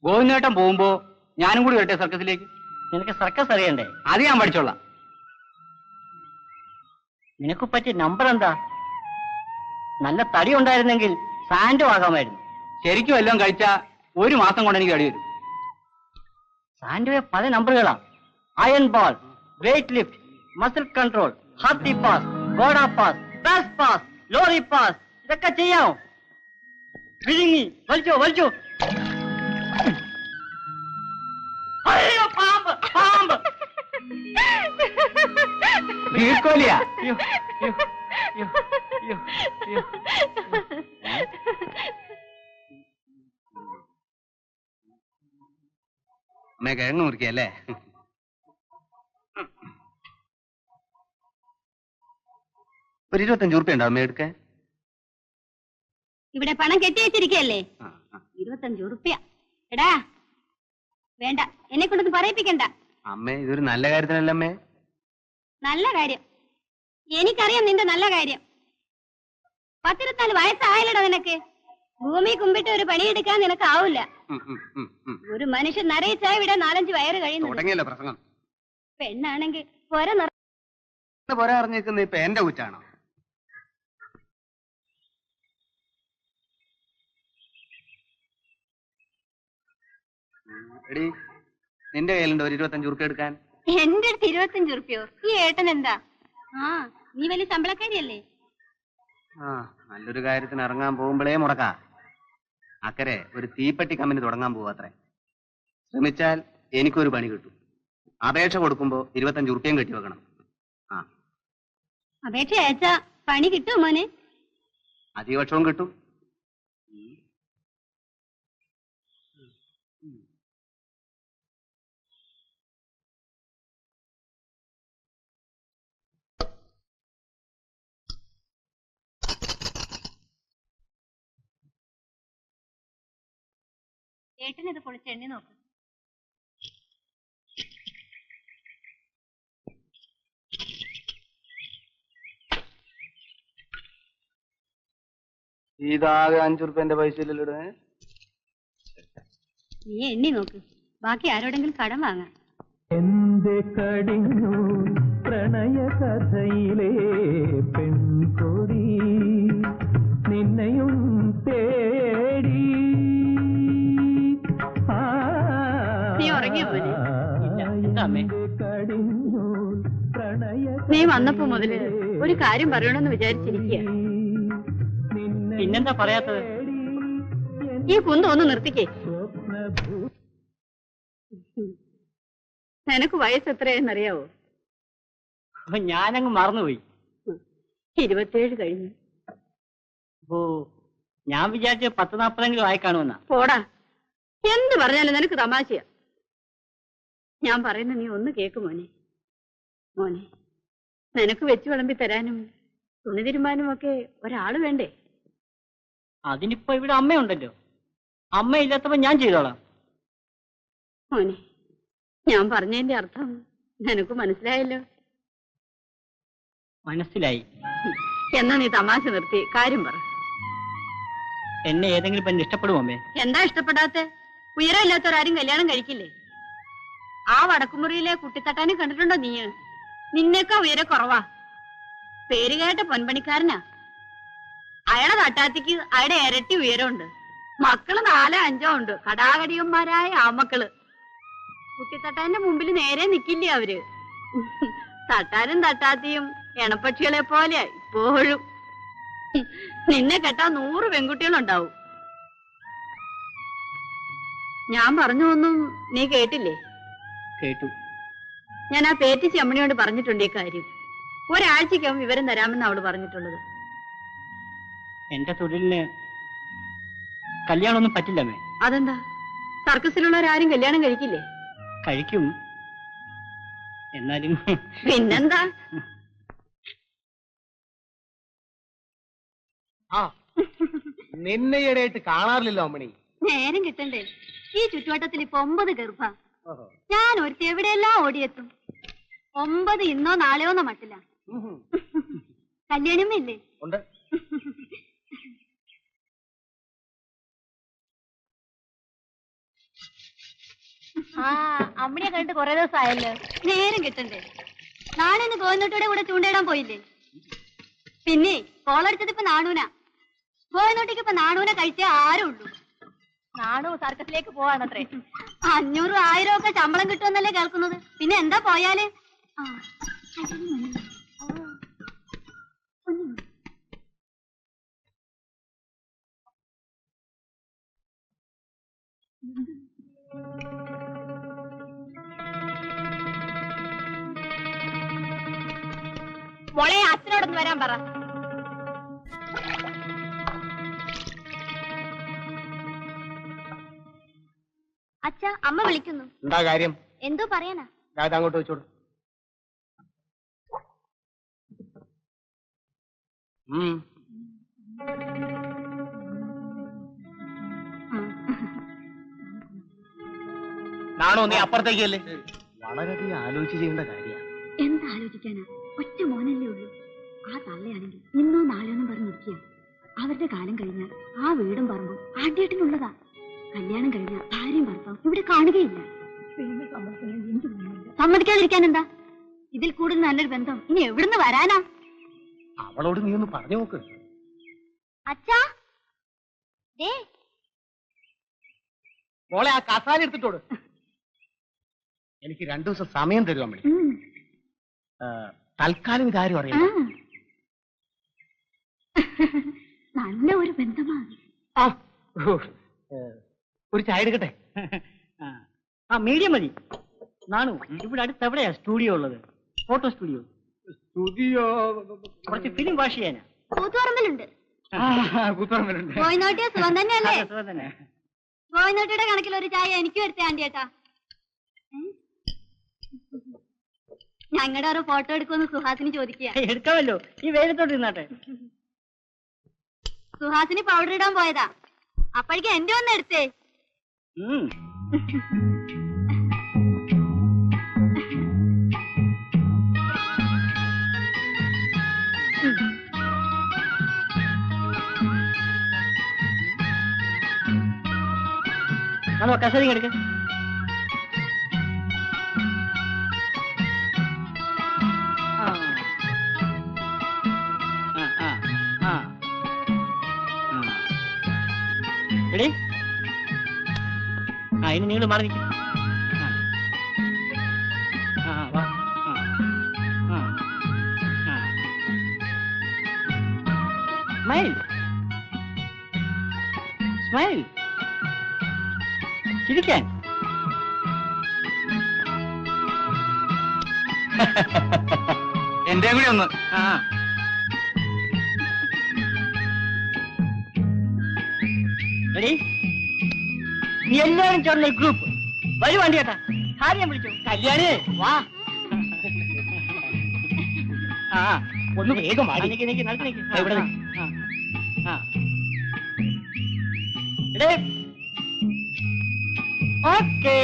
ഗോവിന്ദേട്ടൻ പോകുമ്പോ ഞാനും കൂടി വരട്ടെ സർക്കസിലേക്ക്? നിനക്ക് സർക്കസ് അറിയണ്ടേ? അത് ഞാൻ പഠിച്ചോളാം. നിനക്ക് പറ്റിയ നമ്പർ എന്താ? നല്ല തടി ഉണ്ടായിരുന്നെങ്കിൽ സാൻഡോ ആകാമായിരുന്നു. ശരിക്കും എല്ലാം കഴിച്ചാ 1 മാസം കൊണ്ട് എനിക്ക് അടി വരും. സാൻഡോയെ പല നമ്പറുകളാ. Iron ball, weight lift, muscle control, ഹാർട്ടി പാസ്, ഗോഡ pass, pass pass, lorry pass, ഇതൊക്കെ ചെയ്യാമോ? വിഴുങ്ങി വലിച്ചോ വലിച്ചോ. അയ്യോ പാമ്പ് പാമ്പ്. വീർക്കോലിയാ? അമ്മേ കിഴങ്ങ് മുറിക്കല്ലേ? ഒരു 25 ഉറുപ്പ്യ ഉണ്ടോ അമ്മ എടുക്കാൻ? ഇവിടെ പണം കെട്ടി വെച്ചിരിക്കല്ലേ? 25 ഉറുപ്പ്യ. എടാ വേണ്ട, എന്നെ കൊണ്ടൊന്നും പറയിപ്പിക്കണ്ട. അമ്മേ ഇതൊരു നല്ല കാര്യത്തിനല്ല അമ്മേ. നല്ല കാര്യം, എനിക്കറിയാം നിന്റെ നല്ല കാര്യം. 14 വയസ്സായാലടാ നിനക്ക്. ഭൂമി കുമ്പിട്ട് ഒരു പണിയെടുക്കാൻ നിനക്ക് ആവില്ല. ഒരു മനുഷ്യൻ നരയിച്ചായ ഇവിടെ 4-5 വയറ് കഴിയുന്നു. പ്രസംഗം. പെണ്ണാണെങ്കിൽ പൊര അറിഞ്ഞേക്കുന്ന ഇപ്പൊ എന്റെ കുറ്റാണോ? എടി നിന്റെ കയ്യിലുണ്ടോ ഒരു 25 ഉറുപ്പ്യ എടുക്കാൻ? എന്റെ അടുത്ത് 25 ഉറുപ്പ്യോ? ഈ ഏട്ടൻ എന്താ? നീ വലിയ ശമ്പളക്കാരിയല്ലേ? നല്ലൊരു കാര്യത്തിന് ഇറങ്ങാൻ പോകുമ്പോഴേ മുടക്കാ. അക്കരെ ഒരു തീപ്പെട്ടി കമ്പനി തുടങ്ങാൻ പോവാത്രേ. ശ്രമിച്ചാൽ എനിക്കൊരു പണി കിട്ടും. അപേക്ഷ കൊടുക്കുമ്പോ 25 ഉറുപ്പ്യം കെട്ടി വെക്കണം. അപേക്ഷ അയച്ചാ പണി കിട്ടുമോ മോനെ? അധികപക്ഷവും കിട്ടും. ഏട്ടനിത് പൊളിച്ച് എണ്ണി നോക്ക്. ഇതാകെ 5 ഉറുപ്പ്യന്റെ പൈസ ഇല്ലല്ലോ. നീ എണ്ണി നോക്ക്, ബാക്കി ആരോടെങ്കിലും കടം വാങ്ങാം. എന്റെ കടിഞ്ഞു പ്രണയ കഥയിലെ പെൺകൊടി നിന്നെയും തേടി. നീ ഉറങ്ങിയോ മോനെ? കടിഞ്ഞു പ്രണയ നീ വന്നപ്പോ മുതല് ഒരു കാര്യം പറയണമെന്ന് വിചാരിച്ചിരിക്കുക. പിന്നെന്താ പറയാത്തത്? ഈ കുന്തം ഒന്ന് നിർത്തിക്കേ. നിനക്ക് വയസ്സ് എത്രയെന്നറിയാവോ? ഞാനങ്ങ് മറന്നുപോയി. 27 കഴിഞ്ഞു. ഓ, ഞാൻ വിചാരിച്ച 10-40 ആയി കാണുമെന്നാ. പോടാ, എന്ത് പറഞ്ഞാലും നിനക്ക് തമാശയാ. ഞാൻ പറയുന്ന നീ ഒന്ന് കേക്ക് മോനെ. മോനെ, നിനക്ക് വെച്ചു വിളമ്പി തരാനും തുണി തിരുമ്പാനും ഒക്കെ ഒരാള് വേണ്ടേ? അതിനിപ്പോ ഇവിടെ അമ്മയുണ്ടല്ലോ. അമ്മയില്ലാത്തപ്പോ ഞാൻ ചെയ്തോളാം. മോനെ, ഞാൻ പറഞ്ഞതിന്റെ അർത്ഥം നിനക്ക് മനസ്സിലായല്ലോ. മനസ്സിലായി. എന്നാ നീ തമാശ നിർത്തി കാര്യം പറ. എന്നെ ഏതെങ്കിലും പെണ്ണ് ഇഷ്ടപ്പെടുമോ അമ്മേ? എന്താ ഇഷ്ടപ്പെടാത്തെ? ഉയരമില്ലാത്തവരാരും കല്യാണം കഴിക്കില്ലേ? ആ വടക്കുമുറിയിലെ കുട്ടിത്തട്ടാനെ കണ്ടിട്ടുണ്ടോ നീ? നിന്നേക്കാ ഉയരം കുറവാ. പേര് കേട്ട പൊൻപണിക്കാരനാ. അയാളെ തട്ടാത്തിക്ക് അയാളുടെ ഇരട്ടി ഉയരമുണ്ട്. മക്കള് 4-5 ഉണ്ട്. കടാകടിയന്മാരായ ആമക്കള്. കുട്ടിത്തട്ടാന്റെ മുമ്പിൽ നേരെ നിക്കില്ലേ അവര്. തട്ടാനും തട്ടാത്തിയും എണപ്പക്ഷികളെ പോലെ ഇപ്പോഴും. നിന്നെ കെട്ടാ 100 പെൺകുട്ടികളുണ്ടാവും. ഞാൻ പറഞ്ഞു ഒന്നും നീ കേട്ടില്ലേ? കേട്ടു. ഞാൻ ആ പേറ്റിച്ച് അമ്മണിയോട് പറഞ്ഞിട്ടുണ്ട് ഈ കാര്യം. ഒരാഴ്ചക്കകം വിവരം തരാമെന്ന് അവള് പറഞ്ഞിട്ടുള്ളത്. എന്റെ തൊഴിലിന് കല്യാണമൊന്നും പറ്റില്ലമ്മേ. അതെന്താ? സർക്കസിലുള്ളവരാരും കല്യാണം കഴിക്കില്ലേ? കഴിക്കും, എന്നാലും. പിന്നെന്താ? നിന്നെ ഈയിടെയായിട്ട് കാണാറില്ലല്ലോ അമ്മണി. നേരം കിട്ടണ്ടേ? ഈ ചുറ്റുവട്ടത്തിൽ ഇപ്പൊ 9 ഗർഭ. ഞാൻ ഒരുത്തി എവിടെയെല്ലാം ഓടിയെത്തും. 9 ഇന്നോ നാളെയോന്നോ മട്ടില്ല. കല്യാണമില്ലേ? ഉണ്ട്. ആ അമ്മയെ കണ്ടിട്ട് കൊറേ ദിവസമായല്ലോ. നേരം കിട്ടണ്ടേ? നാളെ ഗോവിന്ദോട്ടിയുടെ കൂടെ ചൂണ്ടയിടാൻ പോയില്ലേ? പിന്നെ കോളടിച്ചത് ഇപ്പൊ നാണൂന. ഗോവിന്ദോട്ടിക്ക് ഇപ്പൊ നാണൂന കഴിച്ചേ ആരും ഉള്ളൂ. നാണു സർക്കസിലേക്ക് പോവാണത്രേ. 500 1000 ഒക്കെ ശമ്പളം കിട്ടുമെന്നല്ലേ കേൾക്കുന്നത്. പിന്നെ എന്താ പോയാല്? മോളെ അച്ഛനോടൊന്ന് വരാൻ പറ. അച്ഛ അമ്മ വിളിക്കുന്നു. എന്താ കാര്യം? എന്തോ പറയാനാ. അങ്ങോട്ട് വെച്ചോളൂ. നാണോ നീ അപ്പുറത്തേക്കല്ലേ? വളരെയധികം ആലോചിച്ച് ചെയ്യേണ്ട കാര്യമാണ്. എന്താ ആലോചിക്കാനാ? ഒറ്റ മോനല്ലേ ഉള്ളൂ. ആ തള്ളയാണെങ്കിൽ ഇന്നോ നാളെയൊന്നും പറഞ്ഞിരിക്കുക. അവരുടെ കാലം കഴിഞ്ഞാൽ ആ വീടും പറമ്പും ആദ്യമായിട്ടിനുള്ളതാ. കല്യാണം കഴിഞ്ഞാൽ ഭാര്യയും ഭർത്താവും ഇവിടെ കാണുകയില്ല. സമ്മതിക്കാതിരിക്കാൻ എന്താ? ഇതിൽ കൂടുതൽ നല്ലൊരു ബന്ധം ഇനി എവിടുന്ന് വരാനാ? അവളോട് നീ ഒന്ന് പറഞ്ഞു നോക്ക്. അച്ഛാ മോളെ ആ കസാല എടുത്തിട്ടോട്. എനിക്ക് 2 ദിവസം സമയം തരുവാൻ വേണ്ടി. തൽക്കാലം ഇതാരും അറിയാം. നല്ല ഒരു ബന്ധമാണ്. ഒരു ചായ എടുക്കട്ടെ? ആ മീഡിയം മതി. നാണു ഇവിടെ അടുത്ത് എവിടെയാ സ്റ്റുഡിയോ ഉള്ളത്? Photo studio. കുറച്ച് ഫിലിം വാഷ് ചെയ്യാനാ. കൂത്തുപറമ്പിലുണ്ട്. കൂത്തുപറമ്പിലുണ്ട്. ഗോവിന്ദോട്ടിയെ സുഖം തന്നെയല്ലേ? ഗോവിന്ദോട്ടിയുടെ കണക്കിൽ ഒരു ചായ എനിക്കും എടുത്തേ ആന്റി ഏട്ടാ. ഞങ്ങളുടെ ഒരു ഫോട്ടോ എടുക്കുമെന്ന് സുഹാസിനി ചോദിക്കുക. എടുക്കാമല്ലോ, ഈ വെയിലത്തോട്ട് ഇരുന്നാട്ടെ. സുഹാസിനി പൗഡർ ഇടാൻ പോയതാ. അപ്പോഴേക്കും എന്റെ ഒന്ന് എടുത്തേ. നമ്മൾ കസേര എടുക്ക. എടീ, ഇനി നിങ്ങൾ മാറി നിൽക്കും. Smile smile. ചിരിക്കാൻ. എന്റെ കൂടെ ഒന്ന്. നീ എല്ലാവരും ചേർന്ന ഗ്രൂപ്പ് വരുവാണ്ടി ചേട്ടാ. കാര്യം വിളിച്ചു. കല്യാണി വാ. ഒന്ന് വേഗം വാടി. ഓക്കേ.